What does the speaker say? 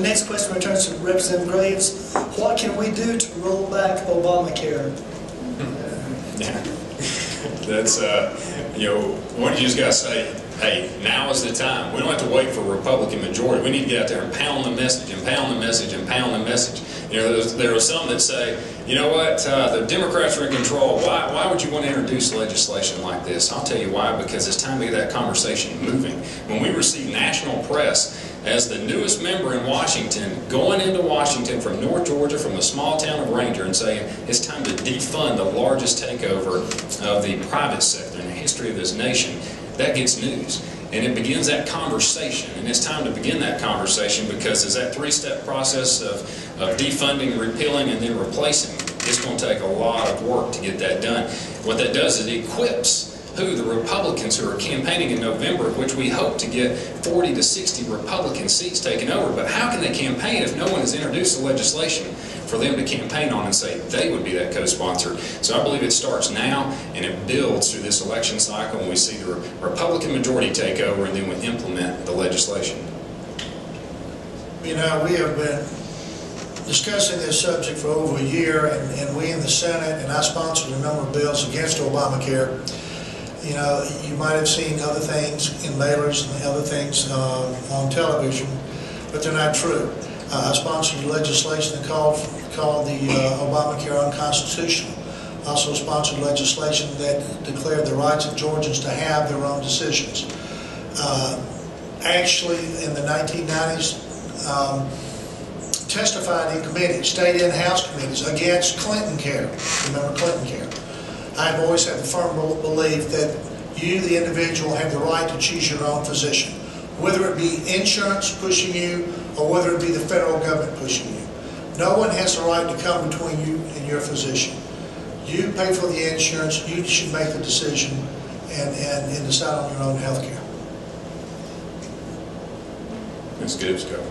The next question returns to Representative Graves. What can we do to roll back Obamacare? Yeah. That's, what you just got to say, hey, now is the time. We don't have to wait for a Republican majority. We need to get out there and pound the message and pound the message and pound the message. There are some that say, you know what, the Democrats are in control. Why would you want to introduce legislation like this? I'll tell you why, because it's time to get that conversation moving. When we receive national press as the newest member in Washington, going into Washington from North Georgia, from the small town of Ranger, and saying it's time to defund the largest takeover of the private sector in the history of this nation, that gets news. And it begins that conversation, and it's time to begin that conversation, because it's that three-step process of defunding, repealing, and then replacing. It's going to take a lot of work to get that done. What that does is it equips the Republicans who are campaigning in November, which we hope to get 40 to 60 Republican seats taken over. But how can they campaign if no one has introduced the legislation for them to campaign on and say they would be that co-sponsor? So I believe it starts now, and it builds through this election cycle, and we see the Republican majority take over, and then we implement the legislation. You know, we have been discussing this subject for over a year, and we in the Senate, and I sponsored a number of bills against Obamacare. You know, you might have seen other things in mailers and other things on television, but they're not true. I sponsored legislation that called the Obamacare unconstitutional. Also sponsored legislation that declared the rights of Georgians to have their own decisions. Actually, in the 1990s, testified in committees, state and House committees, against Clinton Care. Remember Clinton Care? I've always had the firm belief that you, the individual, have the right to choose your own physician, whether it be insurance pushing you or whether it be the federal government pushing you. No one has the right to come between you and your physician. You pay for the insurance, you should make the decision and decide on your own health care. Ms. Gibbs, go.